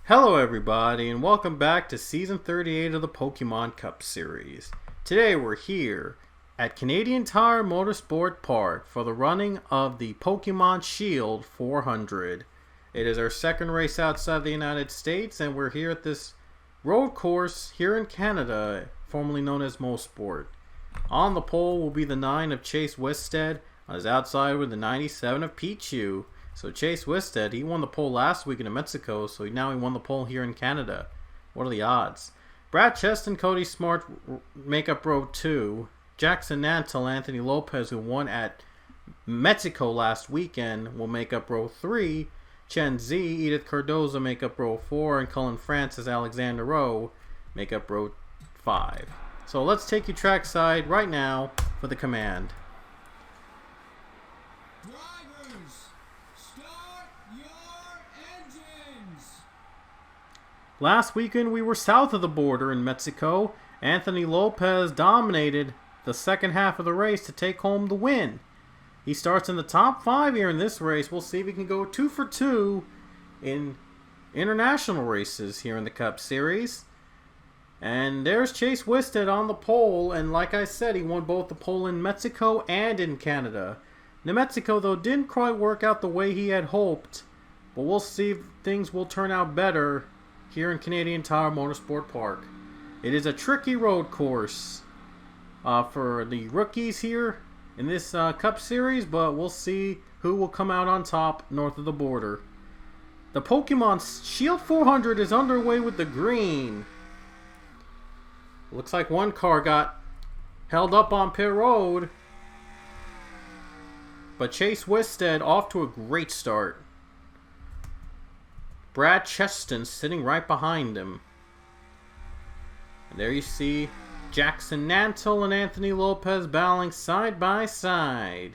Hello everybody and welcome back to Season 38 of the Pokemon Cup Series. Today we're here at Canadian Tire Motorsport Park for the running of the Pokemon Shield 400. It is our second race outside the United States and we're here at this road course here in Canada, formerly known as Mosport. On the pole will be the 9 of Chase Wisted, on his outside with the 97 of Pichu. So Chase Wisted, he won the pole last week in Mexico, so now he won the pole here in Canada. What are the odds? Brad Cheston, Cody Smart make up row 2. Jackson Nantel, Anthony Lopez, who won at Mexico last weekend, will make up row 3. Chen Z, Edith Cardoza make up row 4, and Cullen Francis, Alexander Rowe make up row 5. So let's take you trackside right now for the command. Last weekend we were south of the border in Mexico. Anthony Lopez dominated the second half of the race to take home the win. He starts in the top 5 here in this race. We'll see if he can go 2 for 2 in international races here in the Cup Series. And there's Chase Wisted on the pole, and like I said, he won both the pole in Mexico and in Canada. New Mexico, though, didn't quite work out the way he had hoped, but we'll see if things will turn out better here in Canadian Tire Motorsport Park. It is a tricky road course for the rookies here in this Cup Series, but we'll see who will come out on top north of the border. The Pokemon Shield 400 is underway with the green. Looks like one car got held up on pit road, but Chase Wisted off to a great start. Brad Cheston sitting right behind him. And there you see Jackson Nantel and Anthony Lopez battling side by side.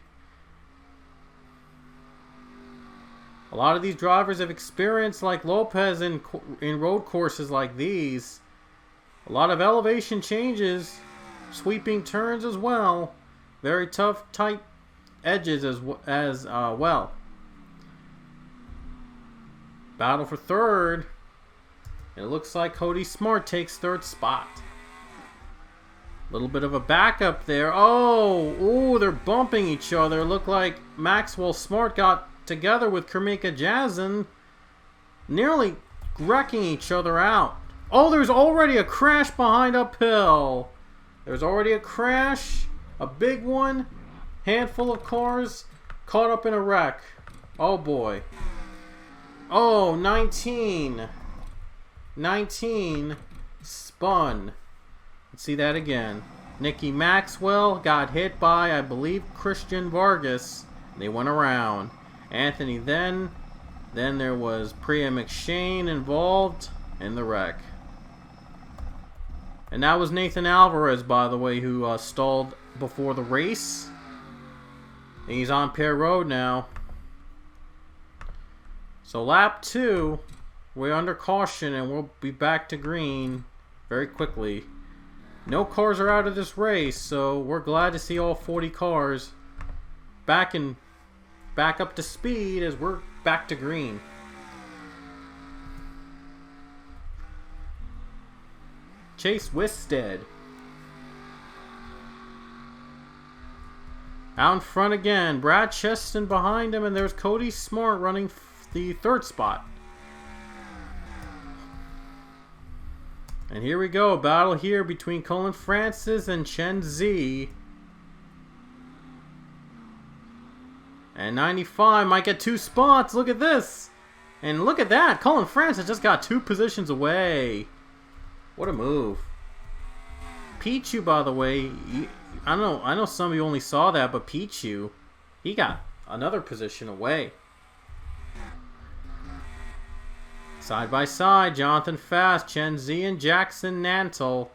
A lot of these drivers have experience like Lopez in road courses like these. A lot of elevation changes, sweeping turns as well. Very tough, tight edges as well. Battle for third. It looks like Cody Smart takes third spot. A little bit of a backup there. Oh, they're bumping each other. Look like Maxwell Smart got together with Kermika Jazzen, nearly wrecking each other out. Oh, there's already a crash behind uphill. There's already a crash, a big one. Handful of cars caught up in a wreck. Oh boy. Oh, 19 spun. Let's see that again. Nikki Maxwell got hit by, I believe, Christian Vargas. They went around. Anthony then there was Priya McShane involved in the wreck. And that was Nathan Alvarez, by the way, who stalled before the race. And he's on pit road now. So lap 2, we're under caution and we'll be back to green very quickly. No cars are out of this race, so we're glad to see all 40 cars back up to speed as we're back to green. Chase Wisted out in front again. Brad Cheston behind him, and there's Cody Smart running the third spot. And here we go, battle here between Cullen Francis and Chen Z. And 95 might get 2 spots. Look at this. And look at that. Cullen Francis just got 2 positions away. What a move. Pichu, by the way, I know some of you only saw that, but Pichu, he got another position away. Side by side, Jonathan Fast, Chen Z, and Jackson Nantel.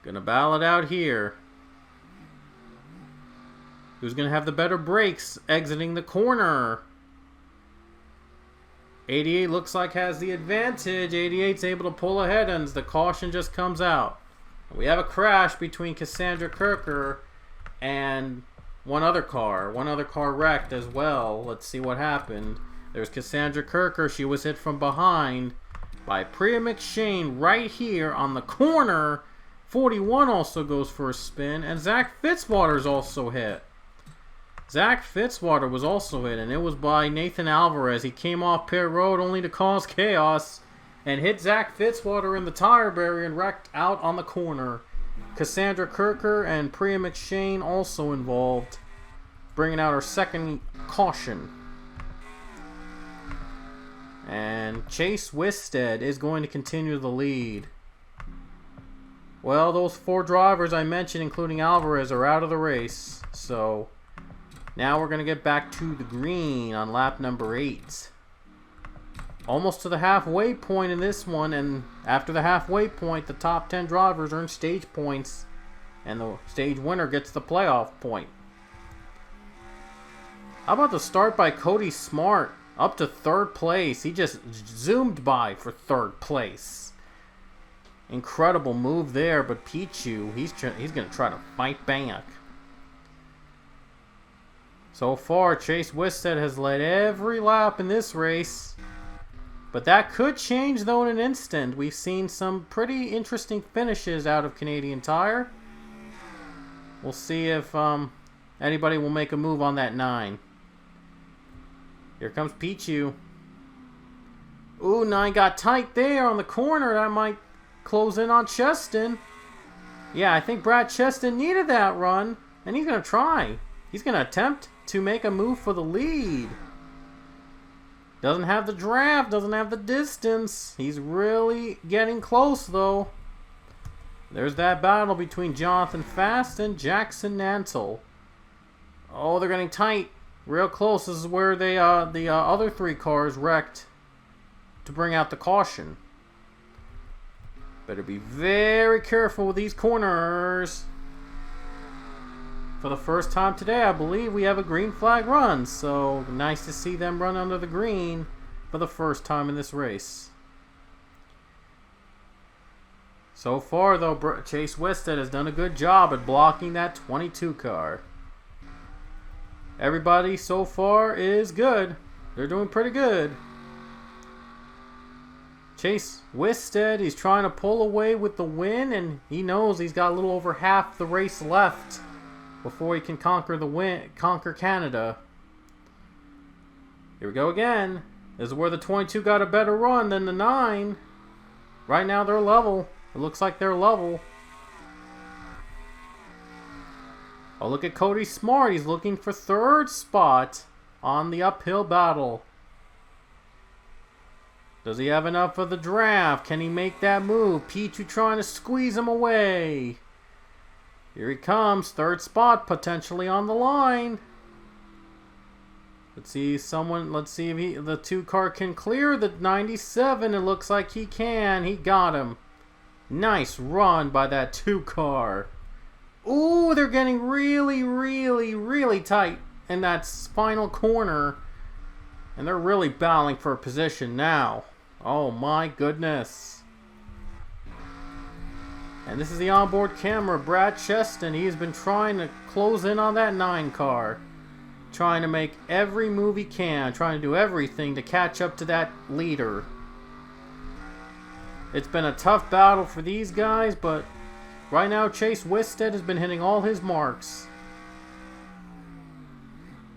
Gonna battle it out here. Who's gonna have the better brakes exiting the corner? 88 looks like has the advantage. 88's able to pull ahead and the caution just comes out. We have a crash between Cassandra Kirker and one other car. One other car wrecked as well. Let's see what happened. There's Cassandra Kirker. She was hit from behind by Priya McShane right here on the corner. 41 also goes for a spin, and Zach Fitzwater's also hit. Zach Fitzwater was also hit, and it was by Nathan Alvarez. He came off pit road only to cause chaos and hit Zach Fitzwater in the tire barrier and wrecked out on the corner. Cassandra Kirker and Priya McShane also involved, bringing out our second caution. And Chase Wisted is going to continue the lead. Well, those 4 drivers I mentioned, including Alvarez, are out of the race. So now we're going to get back to the green on lap number 8. Almost to the halfway point in this one, and after the halfway point, the top 10 drivers earn stage points, and the stage winner gets the playoff point. How about the start by Cody Smart up to 3rd place? He just zoomed by for 3rd place. Incredible move there, but Pichu, he's going to try to fight back. So far, Chase Wisted has led every lap in this race. But that could change, though, in an instant. We've seen some pretty interesting finishes out of Canadian Tire. We'll see if anybody will make a move on that 9. Here comes Pichu. Ooh, 9 got tight there on the corner. That might close in on Cheston. Yeah, I think Brad Cheston needed that run, and he's going to try. He's going to attempt to make a move for the lead. Doesn't have the draft, doesn't have the distance. He's really getting close, though. There's that battle between Jonathan Fast and Jackson Nantle. Oh, they're getting tight. Real close. This is where they the other 3 cars wrecked to bring out the caution. Better be very careful with these corners. For the first time today, I believe we have a green flag run, so nice to see them run under the green for the first time in this race. So far, though, Chase Wisted has done a good job at blocking that 22 car. Everybody so far is good. They're doing pretty good. Chase Wisted, he's trying to pull away with the win, and he knows he's got a little over half the race left before he can conquer Canada. Here we go again. This is where the 22 got a better run than the 9. Right now they're level. It looks like they're level. Oh, look at Cody Smart. He's looking for 3rd spot on the uphill battle. Does he have enough of the draft? Can he make that move? Pichu trying to squeeze him away. Here he comes, 3rd spot potentially on the line. Let's see if the 2 car can clear the 97. It looks like he can. He got him. Nice run by that 2 car. Ooh, they're getting really, really, really tight in that final corner. And they're really battling for a position now. Oh my goodness. And this is the onboard camera, Brad Cheston. He has been trying to close in on that 9 car. Trying to make every move he can. Trying to do everything to catch up to that leader. It's been a tough battle for these guys, but right now Chase Wisted has been hitting all his marks.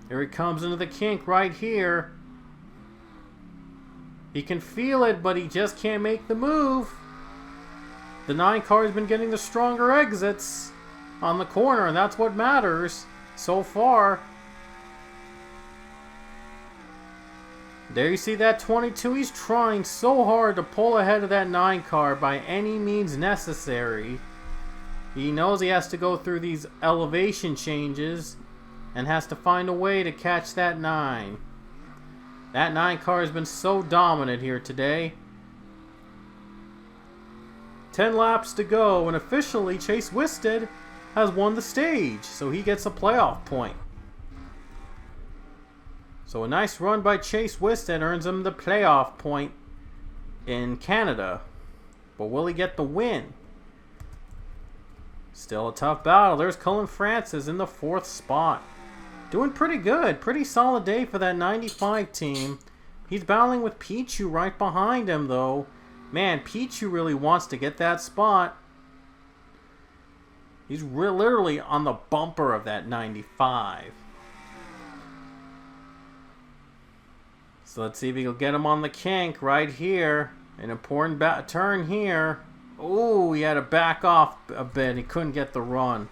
Here he comes into the kink right here. He can feel it, but he just can't make the move. The 9 car has been getting the stronger exits on the corner, and that's what matters so far. There you see that 22. He's trying so hard to pull ahead of that 9 car by any means necessary. He knows he has to go through these elevation changes and has to find a way to catch that 9. That 9 car has been so dominant here today. 10 laps to go, and officially Chase Wisted has won the stage, so he gets a playoff point. So a nice run by Chase Wisted earns him the playoff point in Canada. But will he get the win? Still a tough battle. There's Cullen Francis in the 4th spot. Doing pretty good. Pretty solid day for that 95 team. He's battling with Pichu right behind him, though. Man, Pichu really wants to get that spot. He's literally on the bumper of that 95. So let's see if he can get him on the kink right here. An important turn here. Oh, he had to back off a bit. He couldn't get the run.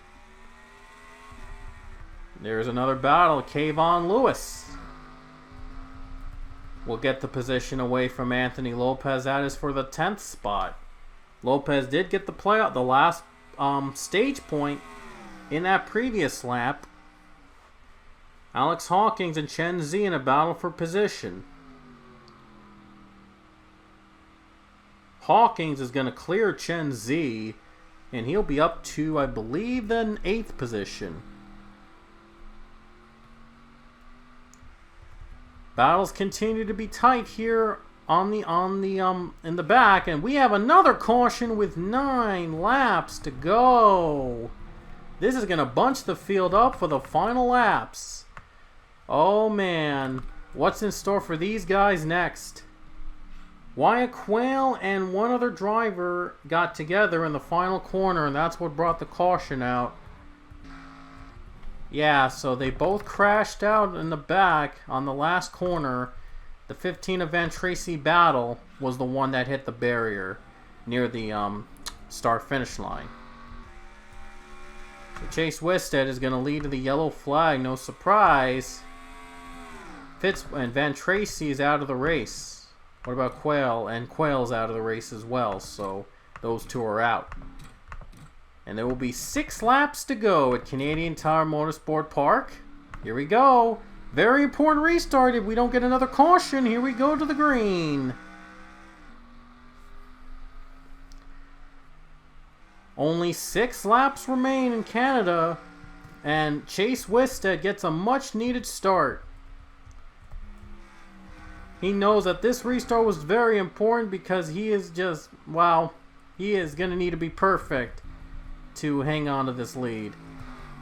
There's another battle. Kayvon Lewis will get the position away from Anthony Lopez. That is for the 10th spot. Lopez did get the playoff, the last stage point in that previous lap. Alex Hawkins and Chen Z in a battle for position. Hawkins is going to clear Chen Z, and he'll be up to, I believe, the 8th position. Battles continue to be tight here in the back, and we have another caution with 9 laps to go. This is going to bunch the field up for the final laps. Oh man, what's in store for these guys next? Wyatt Quayle and one other driver got together in the final corner, and that's what brought the caution out. Yeah, so they both crashed out in the back on the last corner. The 15 event Tracy Battle was the one that hit the barrier near the start-finish line. So Chase Wisted is going to lead to the yellow flag, no surprise. Fitz and Van Tracy is out of the race. What about Quayle? And Quayle's out of the race as well, so those two are out. And there will be 6 laps to go at Canadian Tire Motorsport Park. Here we go. Very important restart if we don't get another caution. Here we go to the green. Only 6 laps remain in Canada, and Chase Wisted gets a much needed start. He knows that this restart was very important because he is just, wow, he is going to need to be perfect to hang on to this lead.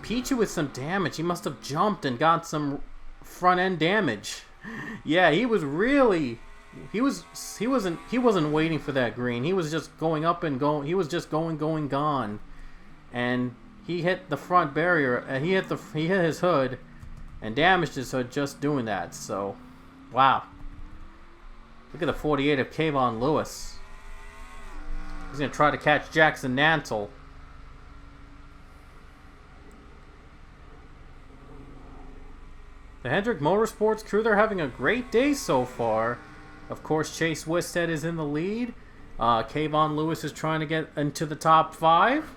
Pichu with some damage. He must have jumped and got some front end damage. Yeah, he was really, he wasn't waiting for that green. He was just going up and going. He was just going, gone. And he hit the front barrier. He hit his hood and damaged his hood just doing that. So, wow. Look at the 48 of Kayvon Lewis. He's going to try to catch Jackson Nantle. The Hendrick Motorsports crew, they're having a great day so far. Of course, Chase Wisted is in the lead. Kayvon Lewis is trying to get into the top 5.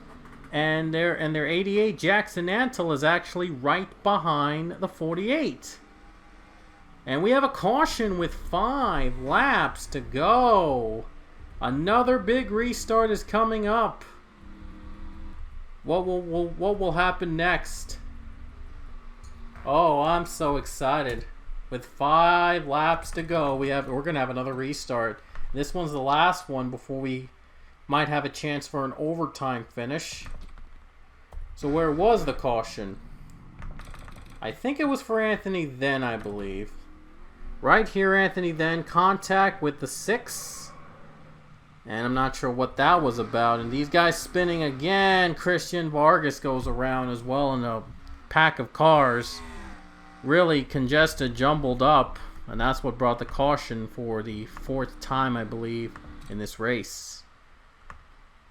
And their 88, Jackson Nantle, is actually right behind the 48. And we have a caution with 5 laps to go. Another big restart is coming up. What will happen next? Oh, I'm so excited. With 5 laps to go, we're going to have another restart. This one's the last one before we might have a chance for an overtime finish. So where was the caution? I think it was for Anthony Then, I believe. Right here, Anthony Then, contact with the 6. And I'm not sure what that was about. And these guys spinning again. Christian Vargas goes around as well in a pack of cars. Really congested, jumbled up. And that's what brought the caution for the 4th time, I believe, in this race.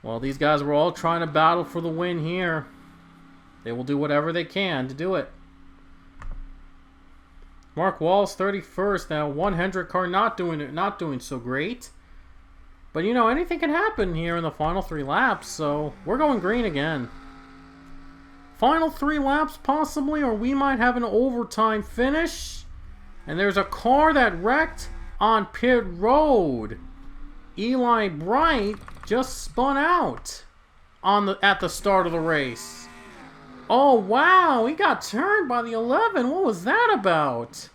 Well, these guys were all trying to battle for the win here. They will do whatever they can to do it. Mark Wall's 31st now. One Hendrick car not doing so great. But you know, anything can happen here in the final 3 laps, so we're going green again. Final 3 laps possibly, or we might have an overtime finish. And there's a car that wrecked on pit road. Eli Bright just spun out at the start of the race. Oh wow, he got turned by the 11. What was that about?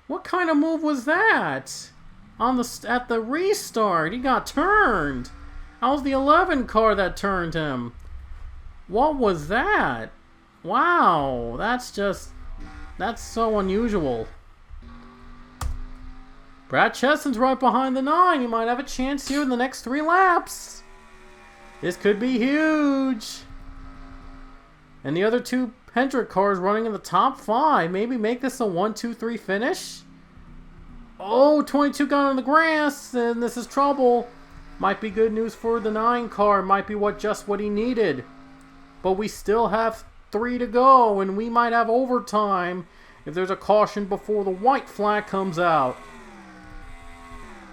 What kind of move was that? At the restart, he got turned. That was the 11 car that turned him. What was that? Wow, that's so unusual. Brad Cheston's right behind the 9. He might have a chance here in the next 3 laps. This could be huge. And the other 2 Hendrick cars running in the top 5. Maybe make this a 1-2-3 finish. Oh, 22 got on the grass, and this is trouble. Might be good news for the 9 car. Might be just what he needed. But we still have 3 to go, and we might have overtime if there's a caution before the white flag comes out.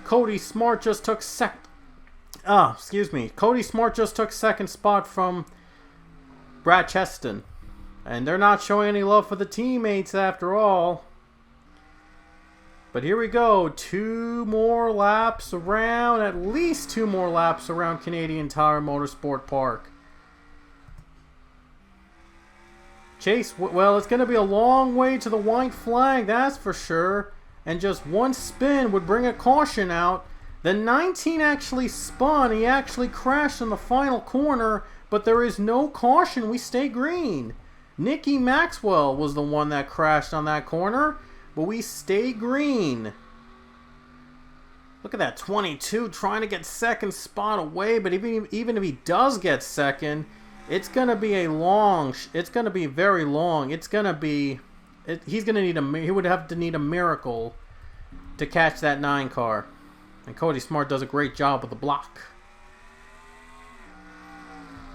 Cody Smart just took Cody Smart just took second spot from Brad Cheston. And they're not showing any love for the teammates after all. But here we go. 2 more laps around, at least 2 more laps around Canadian Tire Motorsport Park. Chase, well, it's going to be a long way to the white flag, that's for sure. And just one spin would bring a caution out. The 19 actually spun. He actually crashed in the final corner, but there is no caution. We stay green. Nicky Maxwell was the one that crashed on that corner, but we stay green. Look at that 22 trying to get second spot away, but even if he does get second, it's going to be it's going to be very long. It's going to be, he would have to need a miracle to catch that 9 car. And Cody Smart does a great job with the block.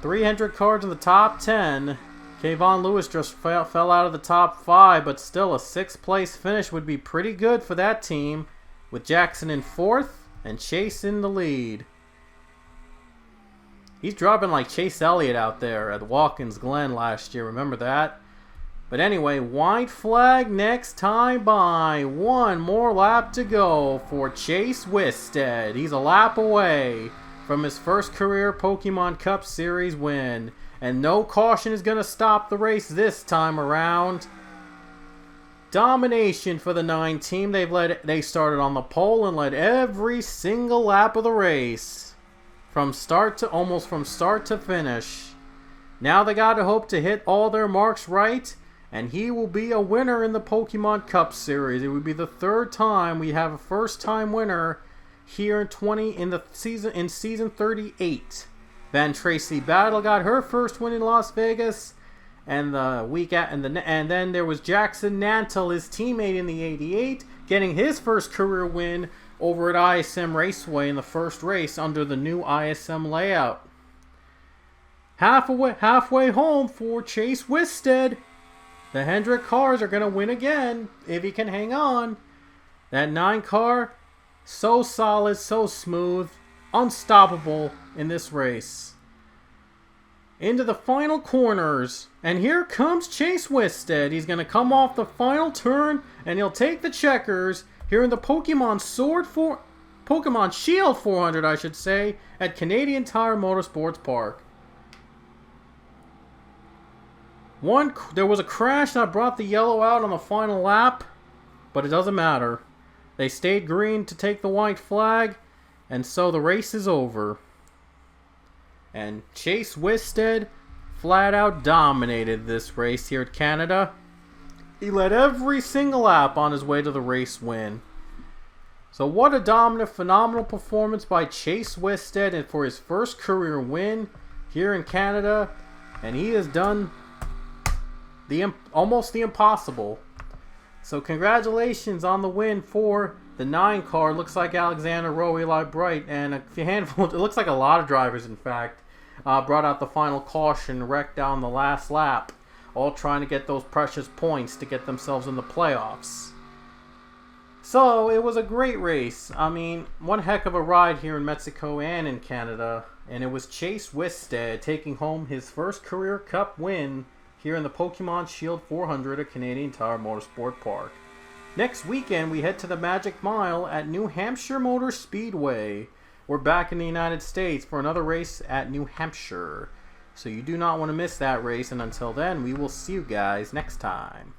300 cars in the top 10. Kayvon Lewis just fell out of the top 5, but still a 6th place finish would be pretty good for that team, with Jackson in 4th and Chase in the lead. He's dropping like Chase Elliott out there at Watkins Glen last year, remember that? But anyway, white flag next time by. 1 more lap to go for Chase Wisted. He's a lap away from his first career Pokemon Cup Series win. And no caution is going to stop the race this time around. Domination for the 9 team. They started on the pole and led every single lap of the race. From start to finish. Now they got to hope to hit all their marks right, and he will be a winner in the Pokemon Cup Series. It would be the 3rd time we have a first-time winner here in season 38. Van Tracy Battle got her first win in Las Vegas, and then there was Jackson Nantel, his teammate in the 88, getting his first career win over at ISM Raceway in the first race under the new ISM layout. Halfway home for Chase Wisted. The Hendrick cars are going to win again if he can hang on. That 9 car, so solid, so smooth, unstoppable in this race. Into the final corners, and here comes Chase Wisted. He's going to come off the final turn, and he'll take the checkers here in the Pokemon Shield 400, I should say, at Canadian Tire Motorsports Park. There was a crash that brought the yellow out on the final lap, but it doesn't matter. They stayed green to take the white flag, and so the race is over. And Chase Wisted flat out dominated this race here at Canada. He led every single lap on his way to the race win. So what a dominant, phenomenal performance by Chase Wisted and for his first career win here in Canada. And he has done almost the impossible. So congratulations on the win for the 9 car. Looks like Alexander Rowe, Eli Bright, and a handful, it looks like a lot of drivers in fact, brought out the final caution, wrecked down the last lap, all trying to get those precious points to get themselves in the playoffs. So it was a great race. I mean, one heck of a ride here in Mexico and in Canada. And it was Chase Wisted taking home his first career cup win here in the Pokemon Shield 400 at Canadian Tire Motorsport Park. Next weekend, we head to the Magic Mile at New Hampshire Motor Speedway. We're back in the United States for another race at New Hampshire. So you do not want to miss that race, and until then, we will see you guys next time.